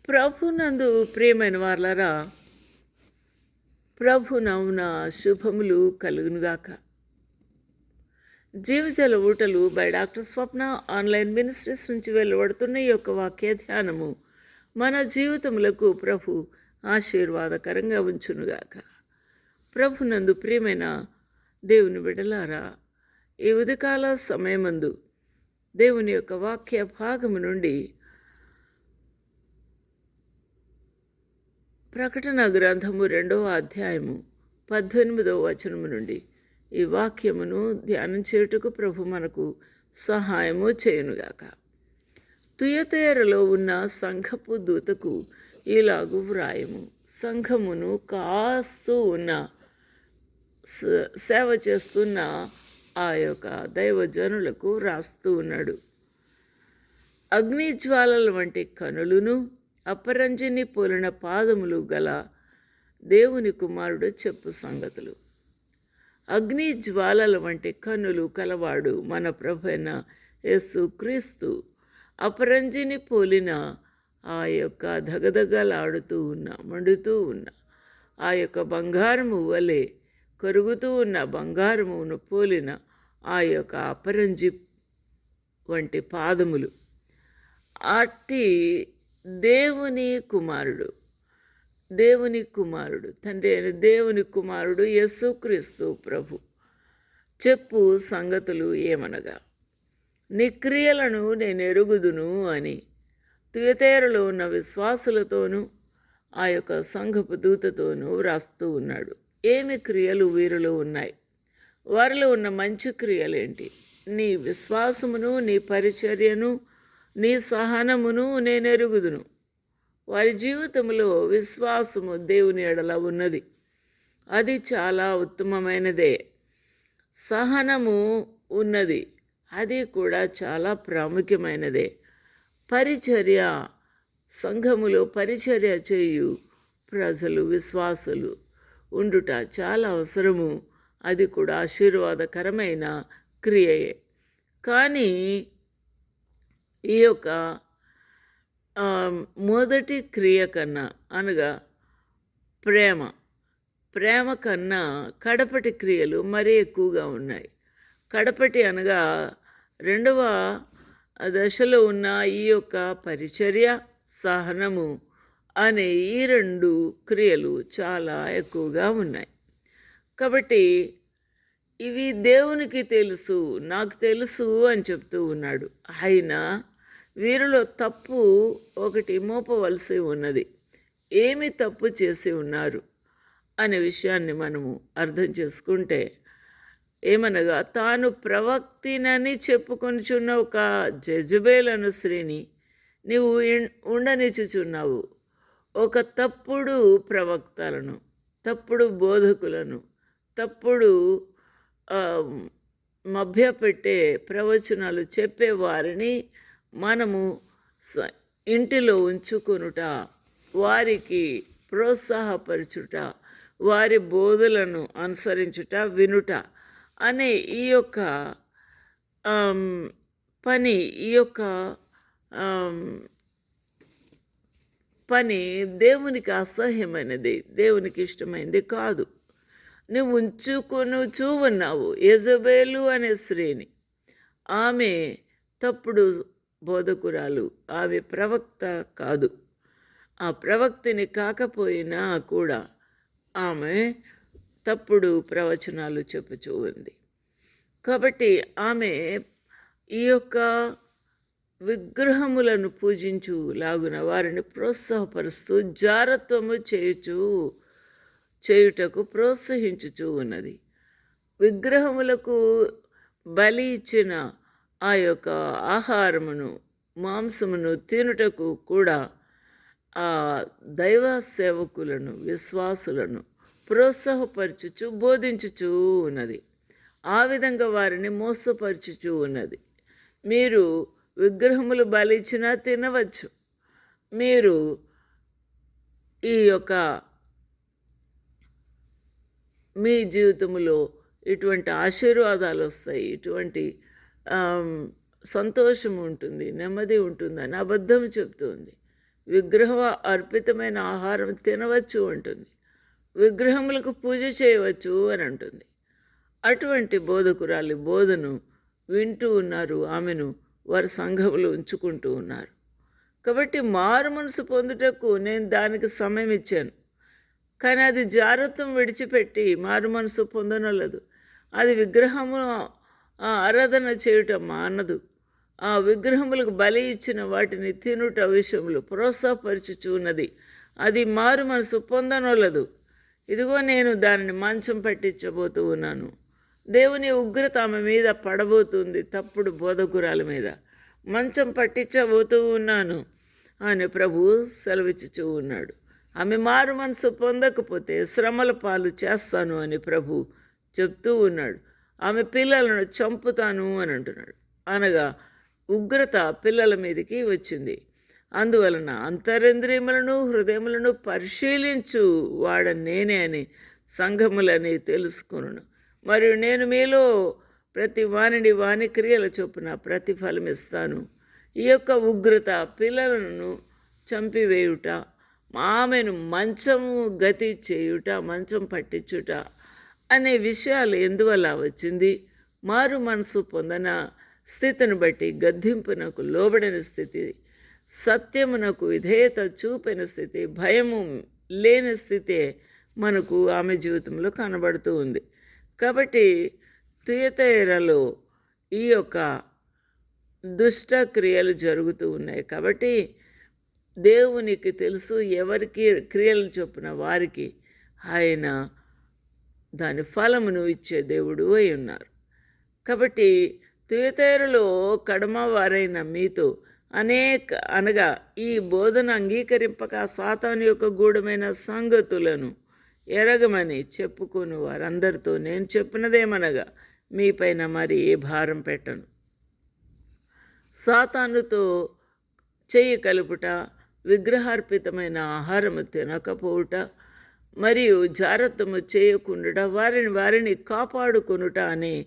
ప్రభునందు ప్రియమైన వార్లారా, ప్రభు నవ్వున శుభములు కలుగునుగాక. జీవజల ఊటలు by doctor Swapna online ministries నుంచి వెలువడుతున్న ఈ యొక్క వాక్య ధ్యానము మన జీవితములకు ప్రభు ఆశీర్వాదకరంగా ఉంచునుగాక. ప్రభునందు ప్రియమైన దేవుని బిడ్డలారా, ఈ ఉదయకాల సమయమందు దేవుని యొక్క వాక్య భాగము నుండి ప్రకటన గ్రంథము 2వ అధ్యాయము 18వ వచనము నుండి ఈ వాక్యమును ధ్యానం చేయుటకు ప్రభు మనకు సహాయము చేయునుగాక. తుయతైరలో ఉన్న సంఘపు దూతకు ఇలాగు వ్రాయము. సంఘమును కాస్తూ ఉన్న సేవ చేస్తున్న ఆ యొక్క దైవజనులకు రాస్తూ ఉన్నాడు. అగ్నిజ్వాలల వంటి కనులును అపరంజిని పోలిన పాదములు గల దేవుని కుమారుడు చెప్పు సంగతులు. అగ్ని జ్వాలల వంటి కన్నులు కలవాడు మన ప్రభువైన యేసు క్రీస్తు. అపరంజిని పోలిన ఆ యొక్క దగదగలాడుతూ ఉన్న మండుతూ ఉన్న ఆ యొక్క బంగారము వలె కరుగుతూ ఉన్న బంగారమును పోలిన ఆ యొక్క అపరంజి వంటి పాదములు అట్టి దేవుని కుమారుడు తండ్రి అయిన దేవుని కుమారుడు యేసుక్రీస్తు ప్రభు చెప్పు సంగతులు ఏమనగా, నీ క్రియలను నేను ఎరుగుదును అని తుయతైరలో ఉన్న విశ్వాసులతోనూ ఆ యొక్క సంఘపు దూతతోనూ వ్రాస్తూ ఉన్నాడు. ఏమి క్రియలు వీరిలో ఉన్నాయి? వారిలో ఉన్న మంచి క్రియలేంటి? నీ విశ్వాసమును, నీ పరిచర్యను, నీ సహనమును నేను ఎరుగుదును. వారి జీవితంలో విశ్వాసము దేవుని ఎడల ఉన్నది, అది చాలా ఉత్తమమైనదే. సహనము ఉన్నది, అది కూడా చాలా ప్రాముఖ్యమైనదే. పరిచర్య, సంఘములో పరిచర్య చేయు ప్రజలు, విశ్వాసులు ఉండుట చాలా అవసరము, అది కూడా ఆశీర్వాదకరమైన క్రియయే. కానీ ఈ యొక్క మొదటి క్రియ కన్నా అనగా ప్రేమ కన్నా కడపటి క్రియలు మరీ ఎక్కువగా ఉన్నాయి. కడపటి అనగా 2వ దశలో ఉన్న ఈ యొక్క పరిచర్య, సహనము అనే ఈ 2 క్రియలు చాలా ఎక్కువగా ఉన్నాయి. కాబట్టి ఇవి దేవునికి తెలుసు, నాకు తెలుసు అని చెప్తూ ఉన్నాడు. అయినా వీరిలో తప్పు ఒకటి మోపవలసి ఉన్నది. ఏమి తప్పు చేసి ఉన్నారు అనే విషయాన్ని మనము అర్థం చేసుకుంటే, ఏమనగా తాను ప్రవక్తినని చెప్పుకొనిచున్న ఒక జెజబేలను స్త్రీని నీవు ఉండనిచ్చుచున్నావు. ఒక తప్పుడు ప్రవక్తలను, తప్పుడు బోధకులను, తప్పుడు మభ్యపెట్టే ప్రవచనాలు చెప్పేవారిని మనము ఇంటిలో ఉంచుకొనుట, వారికి ప్రోత్సాహపరచుట, వారి బోధలను అనుసరించుట, వినుట అనే ఈ యొక్క పని, ఈ యొక్క పని దేవునికి అసహ్యమైనది, దేవునికి ఇష్టమైనది కాదు. నువ్వు ఉంచుకొనుచూ ఉన్నావు యెజబేలు అనే స్త్రీని. ఆమె తప్పుడు బోధకురాలు, ఆమె ప్రవక్త కాదు. ఆ ప్రవక్తిని కాకపోయినా కూడా ఆమె తప్పుడు ప్రవచనాలు చెప్పుచూ ఉంది. కాబట్టి ఆమె ఈ యొక్క విగ్రహములను పూజించు లాగున వారిని ప్రోత్సాహపరుస్తూ జారత్వము చేయుటకు ప్రోత్సహించుచూ ఉన్నది. విగ్రహములకు బలి ఇచ్చిన ఆ యొక్క ఆహారమును, మాంసమును తినుటకు కూడా ఆ దైవ సేవకులను, విశ్వాసులను ప్రోత్సాహపరచుచు బోధించుచూ ఉన్నది. ఆ విధంగా వారిని మోసపరచుచూ ఉన్నది. మీరు విగ్రహములు బలిచ్చినా తినవచ్చు, మీరు ఈ యొక్క మీ జీవితంలో ఇటువంటి ఆశీర్వాదాలు వస్తాయి, ఇటువంటి సంతోషం ఉంటుంది, నెమ్మది ఉంటుందని అబద్ధం చెప్తుంది. విగ్రహ అర్పితమైన ఆహారం తినవచ్చు అంటుంది. విగ్రహములకు పూజ చేయవచ్చు అని అంటుంది. అటువంటి బోధకురాలి బోధను వింటూ ఉన్నారు. ఆమెను వారి సంఘములో ఉంచుకుంటూ ఉన్నారు. కాబట్టి మారు మనసు పొందుటకు నేను దానికి సమయం ఇచ్చాను. కానీ అది జారత్వం విడిచిపెట్టి మారు మనసు పొందనొల్లదు. అది విగ్రహము ఆరాధన చేయుట మానదు. ఆ విగ్రహములకు బలి ఇచ్చిన వాటిని తినుట విషయంలో ప్రోత్సాహపరచుచు ఉన్నది. అది మారు మనసు పొందనొల్లదు. ఇదిగో నేను దానిని మంచం పట్టించబోతూ ఉన్నాను. దేవుని ఉగ్రత ఆమె మీద పడబోతుంది. తప్పుడు బోధకురాల మీద మంచం పట్టించబోతూ ఉన్నాను అని ప్రభువు సెలవిచ్చుచూ ఉన్నాడు. ఆమె మారు మనసు పొందకపోతే శ్రమల పాలు చేస్తాను అని ప్రభు చెప్తూ ఉన్నాడు. ఆమె పిల్లలను చంపుతాను అని అంటున్నాడు. అనగా ఉగ్రత పిల్లల మీదకి వచ్చింది. అందువలన అంతరింద్రియములను హృదయములను పరిశీలించు వాడ నేనే అని సంఘములని తెలుసుకొనును. మరియు నేను మీలో ప్రతి వానిని వాని క్రియల చొప్పున ప్రతిఫలం ఇస్తాను. ఈ యొక్క ఉగ్రత పిల్లలను చంపివేయుట, ఆమెను మంచము గతి చేయుట, మంచం పట్టించుట అనే విషయాలు ఎందువల్ల వచ్చింది? మారు మనసు పొందన స్థితిని బట్టి, గద్దింపునకు లోబడిన స్థితి, సత్యమునకు విధేయత చూపిన స్థితి, భయము లేని స్థితే మనకు ఆమె జీవితంలో కనబడుతూ ఉంది. కాబట్టి తుయతైరలో ఈ యొక్క దుష్ట క్రియలు జరుగుతూ ఉన్నాయి. కాబట్టి దేవునికి తెలుసు ఎవరికి క్రియలు చొప్పున వారికి ఆయన దాని ఫలమును ఇచ్చే దేవుడు అయి ఉన్నారు. కాబట్టి తుయతైరులో కడమ వారైన మీతో అనగా ఈ బోధన అంగీకరింపక సాతాను యొక్క గూఢమైన సంగతులను ఎరగమని చెప్పుకొని వారందరితో నేను చెప్పినదేమనగా మీపైన మరి ఏ భారం పెట్టను. సాతానుతో చెయ్యి కలుపుట, విగ్రహార్పితమైన ఆహారము తినకపోవుట, మరియు జాగ్రత్తము చేయకుండా వారిని కాపాడుకొనుట అనే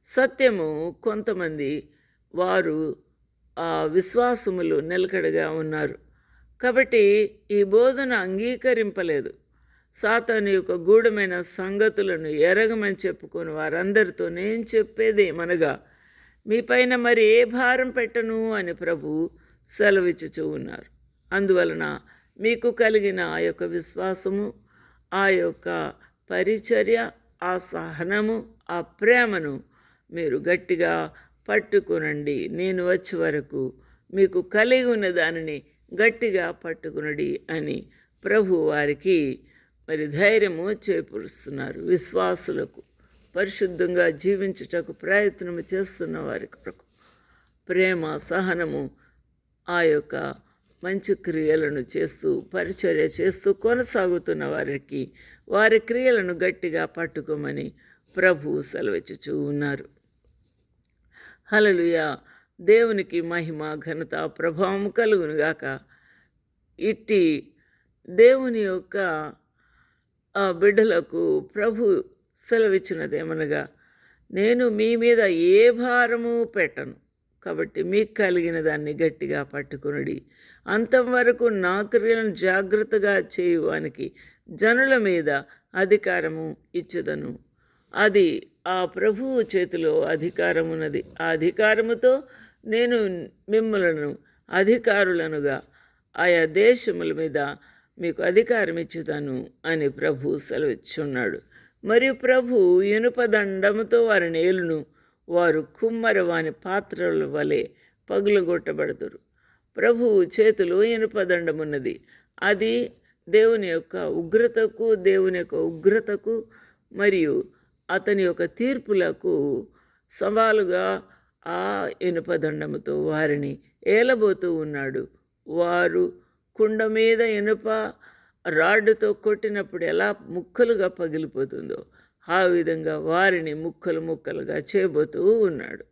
సత్యము కొంతమంది వారు విశ్వాసములు నిలకడగా ఉన్నారు. కాబట్టి ఈ బోధన అంగీకరింపలేదు. సాతాను యొక్క గూఢమైన సంగతులను ఎరగమని చెప్పుకొని వారందరితో నేను చెప్పేది ఏమనగా మీపైన మరి ఏ భారం పెట్టను అని ప్రభు సెలవిచ్చుచూ ఉన్నారు. అందువలన మీకు కలిగిన ఆ యొక్క విశ్వాసము, ఆ యొక్క పరిచర్య, ఆ సహనము, ఆ ప్రేమను మీరు గట్టిగా పట్టుకునండి. నేను వచ్చే వరకు మీకు కలిగి ఉన్న దానిని గట్టిగా పట్టుకునడి అని ప్రభు వారికి మరి ధైర్యము చేకూరుస్తున్నారు. విశ్వాసులకు, పరిశుద్ధంగా జీవించుటకు ప్రయత్నము చేస్తున్న వారి కొరకు ప్రేమ, సహనము, ఆ యొక్క మంచి క్రియలను చేస్తూ పరిచర్య చేస్తూ కొనసాగుతున్న వారికి వారి క్రియలను గట్టిగా పట్టుకోమని ప్రభు సెలవిచ్చుచూ ఉన్నారు. హల్లెలూయా. దేవునికి మహిమ, ఘనత, ప్రభావం కలుగునుగాక. ఇట్టి దేవుని యొక్క బిడ్డలకు ప్రభు సెలవిచ్చినదేమనగా నేను మీ మీద ఏ భారము పెట్టను. కాబట్టి మీకు కలిగిన దాన్ని గట్టిగా పట్టుకునడి. అంతం వరకు నా క్రియలను జాగ్రత్తగా చేయువానికి జనుల మీద అధికారము ఇచ్చుదను. అది ఆ ప్రభువు చేతిలో అధికారం ఉన్నది. ఆ అధికారముతో నేను మిమ్మలను అధికారులనుగా ఆయా దేశముల మీద మీకు అధికారం ఇచ్చుతాను అని ప్రభు సెలవిచ్చున్నాడు. మరియు ప్రభు ఇనుపదండముతో వారిని ఏలును. వారు కుమ్మరి వాని పాత్రల వలె పగులగొట్టబడుతురు. ప్రభువు చేతిలో ఇనుపదండమున్నది. అది దేవుని యొక్క ఉగ్రతకు మరియు అతని యొక్క తీర్పులకు సవాలుగా ఆ ఇనుపదండముతో వారిని ఏలబోతూ ఉన్నాడు. వారు కుండ మీద ఇనుప రాడ్డుతో కొట్టినప్పుడు ఎలా ముక్కలుగా పగిలిపోతుందో ఆ విధంగా వారిని ముక్కలుగా చేయబోతూ ఉన్నాడు.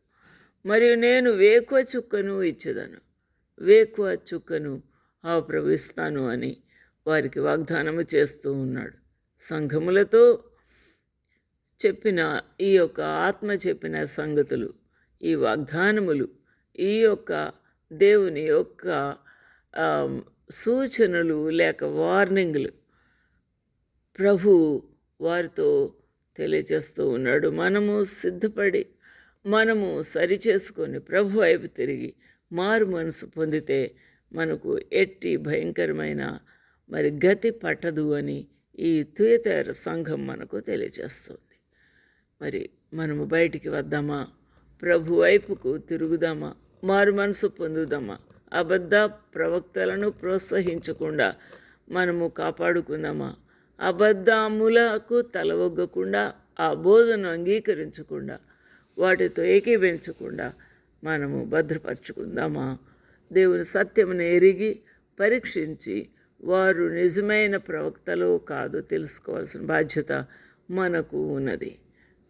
మరియు నేను వేకువ చుక్కను ఇచ్చేదను. వేకువ చుక్కను ప్రవేశిస్తాను అని వారికి వాగ్దానము చేస్తూ ఉన్నాడు. సంఘములతో చెప్పిన ఈ యొక్క ఆత్మ చెప్పిన సంగతులు, ఈ వాగ్దానములు, ఈ యొక్క దేవుని యొక్క సూచనలు లేక వార్నింగ్లు ప్రభు వారితో తెలియజేస్తూ ఉన్నాడు. మనము సిద్ధపడి మనము సరిచేసుకొని ప్రభు వైపు తిరిగి మారు మనసు పొందితే మనకు ఎట్టి భయంకరమైన గతి పట్టదు అని ఈ తుయతైర సంఘం మనకు తెలియజేస్తుంది. మనము బయటికి వద్దామా? ప్రభు వైపుకు తిరుగుదామా? మారు మనసు పొందుదామా? అబద్ధ ప్రవక్తలను ప్రోత్సహించకుండా మనము కాపాడుకుందామా? అబద్ధములకు తలవొగ్గకుండా, ఆ బోధను అంగీకరించకుండా, వాటితో ఏకీభవించకుండా మనము భద్రపరుచుకుందామా? దేవుని సత్యమును ఎరిగి పరీక్షించి వారు నిజమైన ప్రవక్తలో కాదో తెలుసుకోవాల్సిన బాధ్యత మనకు ఉన్నది.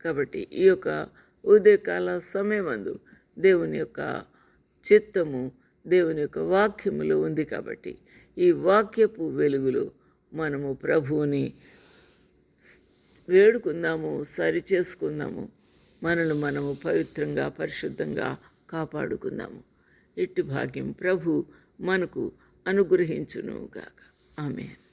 కాబట్టి ఈ యొక్క ఉదయకాల సమయమందు దేవుని యొక్క చిత్తము దేవుని యొక్క వాక్యములో ఉంది. కాబట్టి ఈ వాక్యపు వెలుగులో మనము ప్రభువుని వేడుకుందాము, సరి చేసుకుందాము, మనల్ని మనము పవిత్రంగా పరిశుద్ధంగా కాపాడుకుందాము. ఇట్టి భాగ్యం ప్రభు మనకు అనుగ్రహించునుగాక. ఆమేన్.